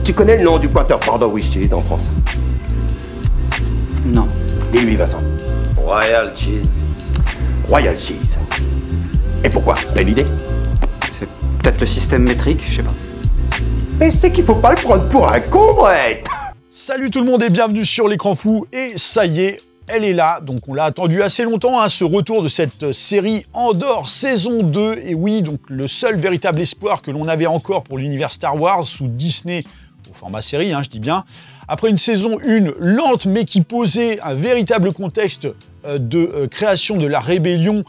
Tu connais le nom du Quarter Pounder with Cheese en France? Non. Dis-lui, Vincent. Royal Cheese. Royal Cheese. Et pourquoi? T'as une idée? C'est peut-être le système métrique, je sais pas. Mais c'est qu'il faut pas le prendre pour un con, Brett. Salut tout le monde et bienvenue sur l'écran fou. Et ça y est, elle est là. Donc on l'a attendu assez longtemps, hein, ce retour de cette série Andor saison 2. Et oui, donc le seul véritable espoir que l'on avait encore pour l'univers Star Wars sous Disney, au format série, hein, je dis bien. Après une saison 1 lente mais qui posait un véritable contexte de création de la rébellion,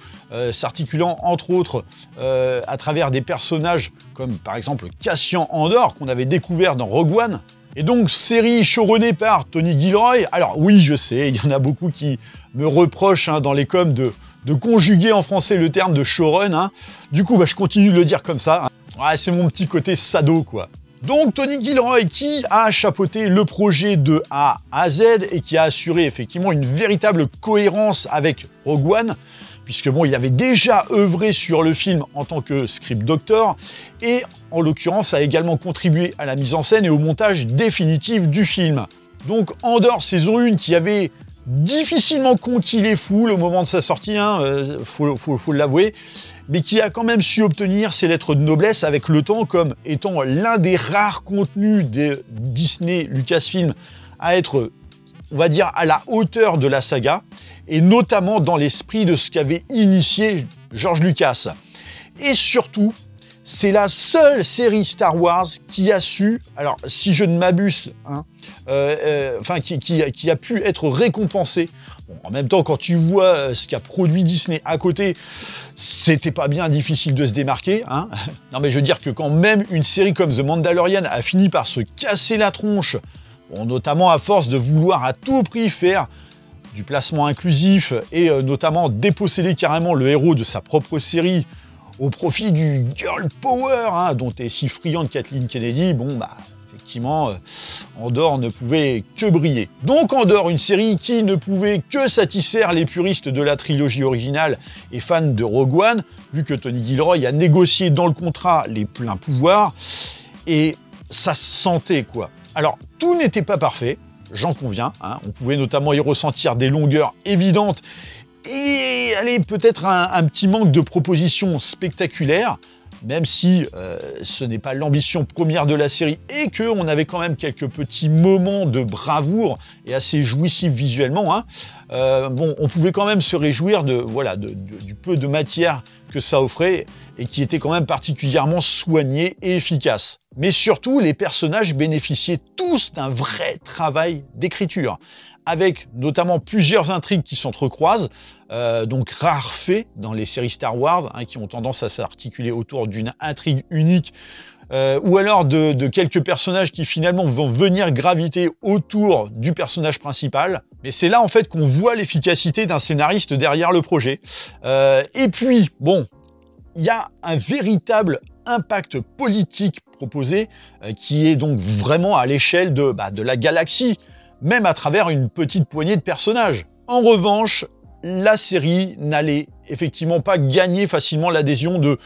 s'articulant entre autres à travers des personnages comme par exemple Cassian Andor qu'on avait découvert dans Rogue One. Et donc série showrunnée par Tony Gilroy. Alors oui, je sais, il y en a beaucoup qui me reprochent hein, dans les coms de conjuguer en français le terme de showrun. Hein. Du coup, je continue de le dire comme ça. Hein. Ouais, c'est mon petit côté sado quoi. Donc Tony Gilroy qui a chapeauté le projet de A à Z et qui a assuré effectivement une véritable cohérence avec Rogue One, puisque bon, il avait déjà œuvré sur le film en tant que script doctor et en l'occurrence a également contribué à la mise en scène et au montage définitif du film. Donc Andor saison 1 qui avait difficilement conquis les foules au moment de sa sortie, hein, faut l'avouer, mais qui a quand même su obtenir ses lettres de noblesse avec le temps comme étant l'un des rares contenus de Disney Lucasfilm à être, on va dire, à la hauteur de la saga, et notamment dans l'esprit de ce qu'avait initié George Lucas. Et surtout, c'est la seule série Star Wars qui a su, alors si je ne m'abuse, hein, qui a pu être récompensée. Bon, en même temps, quand tu vois ce qu'a produit Disney à côté, c'était pas bien difficile de se démarquer. Hein. Non mais je veux dire que quand même une série comme The Mandalorian a fini par se casser la tronche, bon, notamment à force de vouloir à tout prix faire du placement inclusif et notamment déposséder carrément le héros de sa propre série au profit du girl power hein, dont est si friande Kathleen Kennedy, bon bah effectivement Andor ne pouvait que briller. Donc Andor, une série qui ne pouvait que satisfaire les puristes de la trilogie originale et fans de Rogue One, vu que Tony Gilroy a négocié dans le contrat les pleins pouvoirs, et ça se sentait quoi. Alors tout n'était pas parfait, j'en conviens, hein, on pouvait notamment y ressentir des longueurs évidentes, et allez, peut-être un petit manque de propositions spectaculaires, même si ce n'est pas l'ambition première de la série et qu'on avait quand même quelques petits moments de bravoure et assez jouissifs visuellement. Hein. Bon, on pouvait quand même se réjouir du peu de matière que ça offrait et qui était quand même particulièrement soigné et efficace. Mais surtout, les personnages bénéficiaient tous d'un vrai travail d'écriture, avec notamment plusieurs intrigues qui s'entrecroisent, donc rare fait dans les séries Star Wars, hein, qui ont tendance à s'articuler autour d'une intrigue unique, ou alors de quelques personnages qui finalement vont venir graviter autour du personnage principal. Mais c'est là en fait qu'on voit l'efficacité d'un scénariste derrière le projet. Et puis, bon, il y a un véritable impact politique proposé, qui est donc vraiment à l'échelle de la galaxie, même à travers une petite poignée de personnages. En revanche, la série n'allait effectivement pas gagner facilement l'adhésion de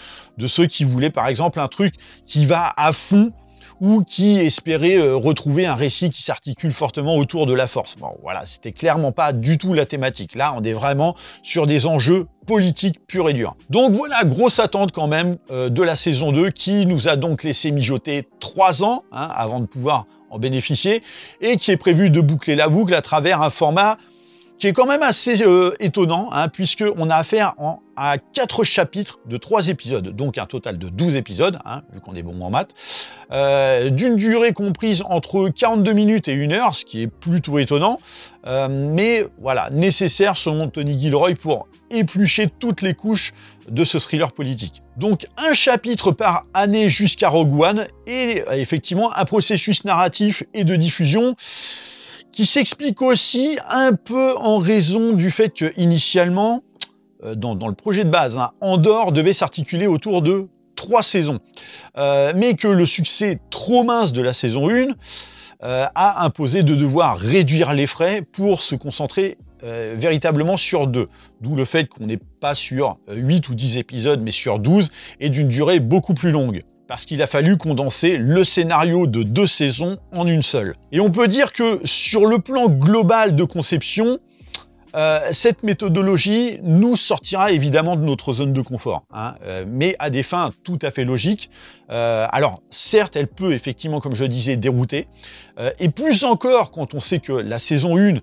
ceux qui voulaient par exemple un truc qui va à fond ou qui espérait retrouver un récit qui s'articule fortement autour de la force. Bon voilà, c'était clairement pas du tout la thématique. Là, on est vraiment sur des enjeux politiques purs et durs. Donc voilà, grosse attente quand même de la saison 2 qui nous a donc laissé mijoter 3 ans hein, avant de pouvoir en bénéficier, et qui est prévu de boucler la boucle à travers un format qui est quand même assez étonnant, hein, puisqu'on a affaire à 4 chapitres de 3 épisodes, donc un total de 12 épisodes, hein, vu qu'on est bon en maths, d'une durée comprise entre 42 minutes et 1 heure, ce qui est plutôt étonnant, mais voilà, nécessaire selon Tony Gilroy pour éplucher toutes les couches de ce thriller politique. Donc un chapitre par année jusqu'à Rogue One, et effectivement un processus narratif et de diffusion qui s'explique aussi un peu en raison du fait que initialement, dans le projet de base, hein, Andor devait s'articuler autour de 3 saisons, mais que le succès trop mince de la saison 1 a imposé de devoir réduire les frais pour se concentrer véritablement sur 2. D'où le fait qu'on n'est pas sur 8 ou 10 épisodes, mais sur 12, et d'une durée beaucoup plus longue. Parce qu'il a fallu condenser le scénario de 2 saisons en une seule. Et on peut dire que sur le plan global de conception, cette méthodologie nous sortira évidemment de notre zone de confort, hein, mais à des fins tout à fait logiques. Alors certes, elle peut effectivement, comme je disais, dérouter, et plus encore quand on sait que la saison 1,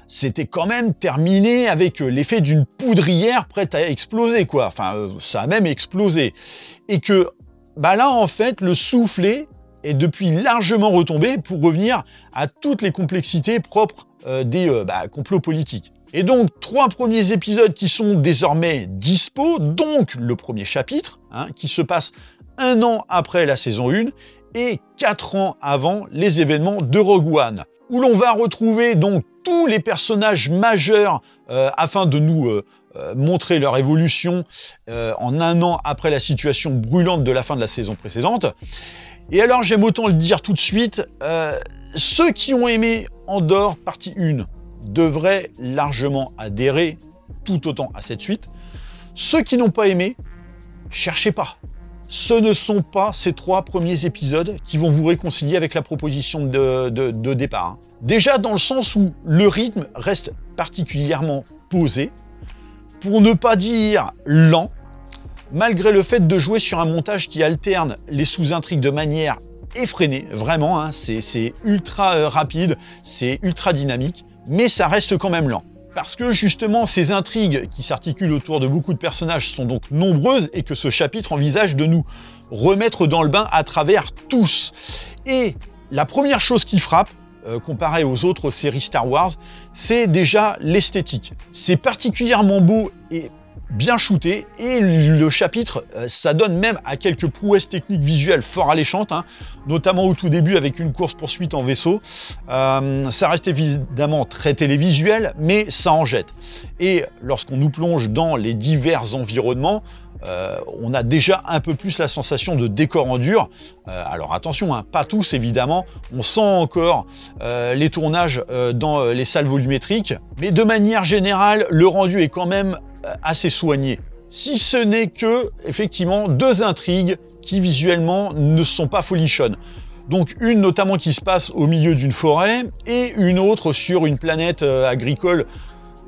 c'était quand même terminé avec l'effet d'une poudrière prête à exploser, quoi. Enfin, ça a même explosé. Et que, là, en fait, le soufflet est depuis largement retombé pour revenir à toutes les complexités propres des complots politiques. Et donc, 3 premiers épisodes qui sont désormais dispo, donc le premier chapitre, hein, qui se passe 1 an après la saison 1 et 4 ans avant les événements de Rogue One, où l'on va retrouver donc tous les personnages majeurs afin de nous montrer leur évolution en 1 an après la situation brûlante de la fin de la saison précédente. Et alors, j'aime autant le dire tout de suite, ceux qui ont aimé Andor partie 1 devraient largement adhérer tout autant à cette suite. Ceux qui n'ont pas aimé, cherchez pas. Ce ne sont pas ces 3 premiers épisodes qui vont vous réconcilier avec la proposition de départ. Hein. Déjà dans le sens où le rythme reste particulièrement posé, pour ne pas dire lent, malgré le fait de jouer sur un montage qui alterne les sous-intrigues de manière effrénée, vraiment, hein, c'est ultra rapide, c'est ultra dynamique, mais ça reste quand même lent. Parce que justement, ces intrigues qui s'articulent autour de beaucoup de personnages sont donc nombreuses et que ce chapitre envisage de nous remettre dans le bain à travers tous. Et la première chose qui frappe, comparé aux autres séries Star Wars, c'est déjà l'esthétique. C'est particulièrement beau et bien shooté, et le chapitre, ça donne même à quelques prouesses techniques visuelles fort alléchantes, hein, notamment au tout début avec une course-poursuite en vaisseau. Ça reste évidemment très télévisuel, mais ça en jette. Et lorsqu'on nous plonge dans les divers environnements, on a déjà un peu plus la sensation de décor en dur. Alors attention, hein, pas tous évidemment, on sent encore les tournages dans les salles volumétriques, mais de manière générale, le rendu est quand même assez soigné. Si ce n'est que, effectivement, 2 intrigues qui visuellement ne sont pas folichonnes. Donc une notamment qui se passe au milieu d'une forêt et une autre sur une planète agricole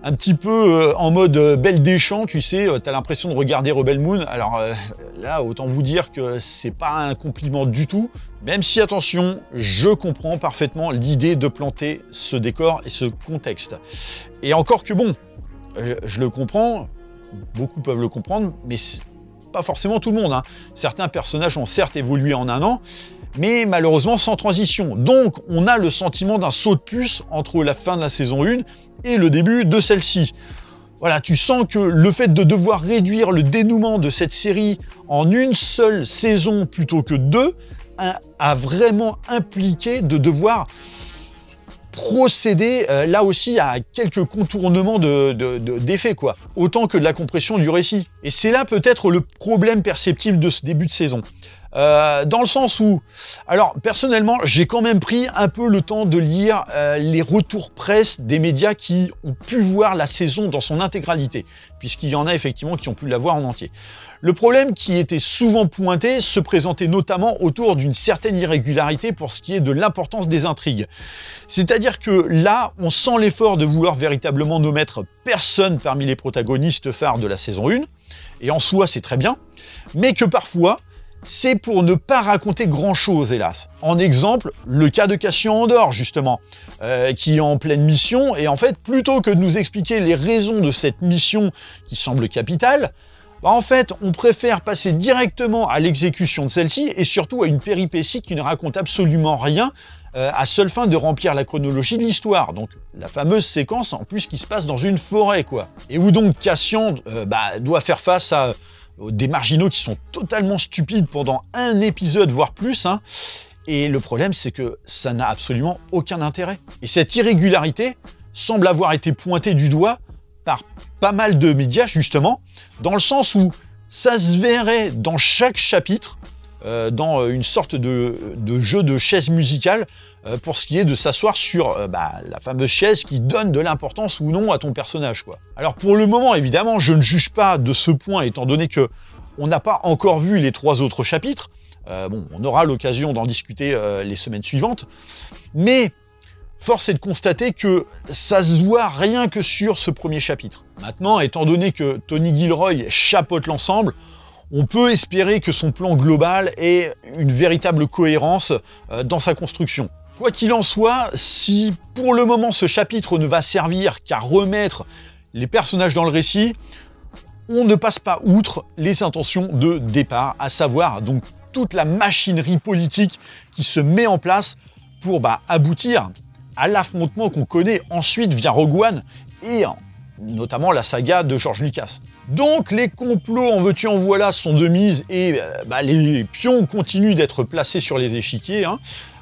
un petit peu en mode Belle des Champs, tu sais, t'as l'impression de regarder Rebel Moon. Alors là, autant vous dire que c'est pas un compliment du tout, même si, attention, je comprends parfaitement l'idée de planter ce décor et ce contexte. Et encore que bon, je le comprends, beaucoup peuvent le comprendre, mais pas forcément tout le monde, hein. Certains personnages ont certes évolué en 1 an, mais malheureusement sans transition. Donc on a le sentiment d'un saut de puce entre la fin de la saison 1 et le début de celle-ci. Voilà, tu sens que le fait de devoir réduire le dénouement de cette série en une seule saison plutôt que 2 a vraiment impliqué de devoir procéder là aussi à quelques contournements d'effets, quoi, autant que de la compression du récit. Et c'est là peut-être le problème perceptible de ce début de saison. Dans le sens où, alors personnellement, j'ai quand même pris un peu le temps de lire les retours presse des médias qui ont pu voir la saison dans son intégralité, puisqu'il y en a effectivement qui ont pu la voir en entier. Le problème qui était souvent pointé se présentait notamment autour d'une certaine irrégularité pour ce qui est de l'importance des intrigues. C'est-à-dire que là, on sent l'effort de vouloir véritablement ne mettre personne parmi les protagonistes phares de la saison 1, et en soi c'est très bien, mais que parfois, c'est pour ne pas raconter grand-chose, hélas. En exemple, le cas de Cassian Andor, justement, qui est en pleine mission, et en fait, plutôt que de nous expliquer les raisons de cette mission qui semble capitale, en fait, on préfère passer directement à l'exécution de celle-ci, et surtout à une péripétie qui ne raconte absolument rien, à seule fin de remplir la chronologie de l'histoire. Donc, la fameuse séquence, en plus, qui se passe dans une forêt, quoi. Et où donc Cassian doit faire face à des marginaux qui sont totalement stupides pendant un épisode, voire plus, hein. Et le problème, c'est que ça n'a absolument aucun intérêt. Et cette irrégularité semble avoir été pointée du doigt par pas mal de médias, justement, dans le sens où ça se verrait dans chaque chapitre dans une sorte de jeu de chaise musicale pour ce qui est de s'asseoir sur la fameuse chaise qui donne de l'importance ou non à ton personnage, quoi. Alors pour le moment, évidemment, je ne juge pas de ce point, étant donné que on n'a pas encore vu les 3 autres chapitres. On aura l'occasion d'en discuter les semaines suivantes. Mais force est de constater que ça se voit rien que sur ce premier chapitre. Maintenant, étant donné que Tony Gilroy chapeaute l'ensemble, on peut espérer que son plan global ait une véritable cohérence dans sa construction. Quoi qu'il en soit, si pour le moment ce chapitre ne va servir qu'à remettre les personnages dans le récit, on ne passe pas outre les intentions de départ, à savoir donc toute la machinerie politique qui se met en place pour aboutir à l'affrontement qu'on connaît ensuite via Rogue One et notamment la saga de George Lucas. Donc les complots en veux-tu en voilà sont de mise et les pions continuent d'être placés sur les échiquiers.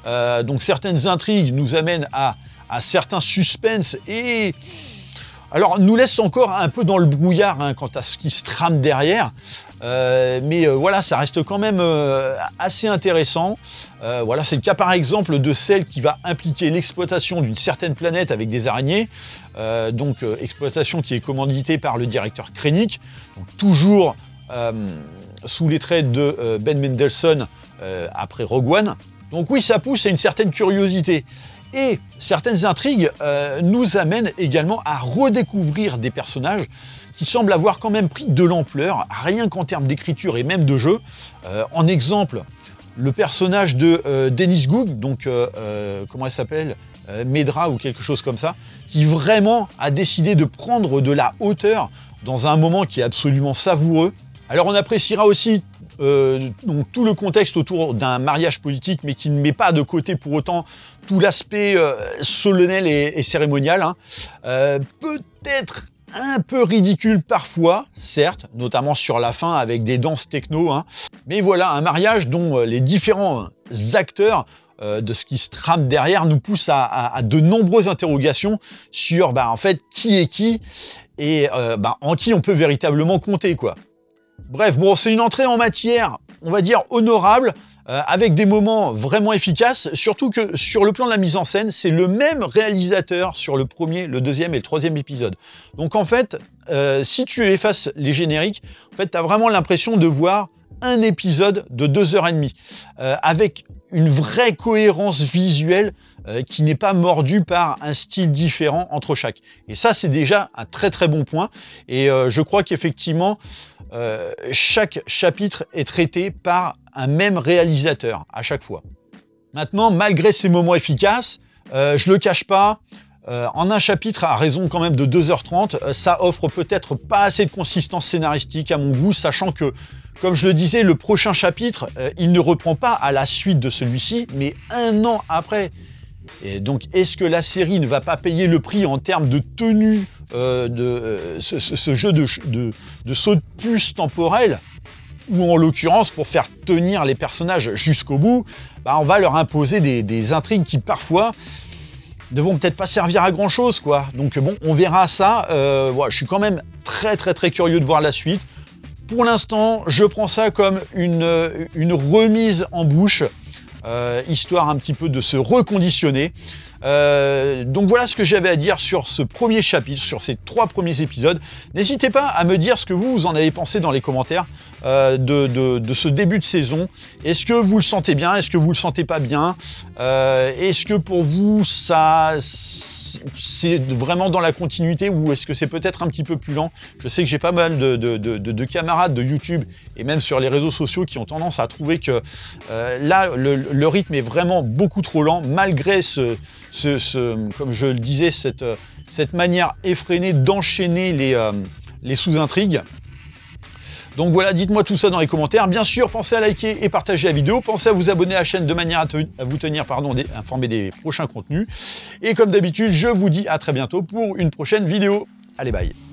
Donc certaines intrigues nous amènent à certains suspens et alors nous laissent encore un peu dans le brouillard quant à ce qui se trame derrière. Mais voilà, ça reste quand même assez intéressant. Voilà, c'est le cas par exemple de celle qui va impliquer l'exploitation d'une certaine planète avec des araignées. Exploitation qui est commanditée par le directeur Krennic, donc toujours sous les traits de Ben Mendelsohn après Rogue One. Donc oui, ça pousse à une certaine curiosité. Et certaines intrigues nous amènent également à redécouvrir des personnages qui semblent avoir quand même pris de l'ampleur, rien qu'en termes d'écriture et même de jeu. En exemple, le personnage de Dennis Goog, donc comment elle s'appelle, Medra ou quelque chose comme ça, qui vraiment a décidé de prendre de la hauteur dans un moment qui est absolument savoureux. Alors on appréciera aussi donc tout le contexte autour d'un mariage politique, mais qui ne met pas de côté pour autant tout l'aspect solennel et cérémonial. Peut-être un peu ridicule parfois, certes, notamment sur la fin avec des danses techno. Mais voilà, un mariage dont les différents acteurs de ce qui se trame derrière nous poussent à de nombreuses interrogations sur en fait qui est qui et en qui on peut véritablement compter, quoi. Bref, bon, c'est une entrée en matière, on va dire, honorable, avec des moments vraiment efficaces, surtout que sur le plan de la mise en scène, c'est le même réalisateur sur le premier, le deuxième et le troisième épisode. Donc en fait, si tu effaces les génériques, en fait, tu as vraiment l'impression de voir un épisode de 2h30, avec une vraie cohérence visuelle qui n'est pas mordue par un style différent entre chaque. Et ça, c'est déjà un très très bon point. Et je crois qu'effectivement, chaque chapitre est traité par un même réalisateur à chaque fois. Maintenant, malgré ces moments efficaces, je le cache pas, en un chapitre, à raison quand même de 2h30, ça offre peut-être pas assez de consistance scénaristique à mon goût, sachant que, comme je le disais, le prochain chapitre, il ne reprend pas à la suite de celui-ci, mais 1 an après. Et donc, est-ce que la série ne va pas payer le prix en termes de tenue ce jeu de saut de puce temporel, ou en l'occurrence, pour faire tenir les personnages jusqu'au bout, on va leur imposer des intrigues qui, parfois, ne vont peut-être pas servir à grand-chose, quoi. Donc bon, on verra ça. Voilà, je suis quand même très très très curieux de voir la suite. Pour l'instant, je prends ça comme une remise en bouche, histoire un petit peu de se reconditionner. Donc voilà ce que j'avais à dire sur ce premier chapitre, sur ces 3 premiers épisodes. N'hésitez pas à me dire ce que vous en avez pensé dans les commentaires de ce début de saison. Est-ce que vous le sentez bien? Est-ce que vous le sentez pas bien? Est-ce que pour vous, ça c'est vraiment dans la continuité ou est-ce que c'est peut-être un petit peu plus lent? Je sais que j'ai pas mal de camarades de YouTube et même sur les réseaux sociaux qui ont tendance à trouver que là, le rythme est vraiment beaucoup trop lent, malgré comme je le disais, cette manière effrénée d'enchaîner les sous-intrigues. Donc voilà, dites-moi tout ça dans les commentaires. Bien sûr, pensez à liker et partager la vidéo. Pensez à vous abonner à la chaîne de manière à vous tenir informé des prochains contenus. Et comme d'habitude, je vous dis à très bientôt pour une prochaine vidéo. Allez, bye!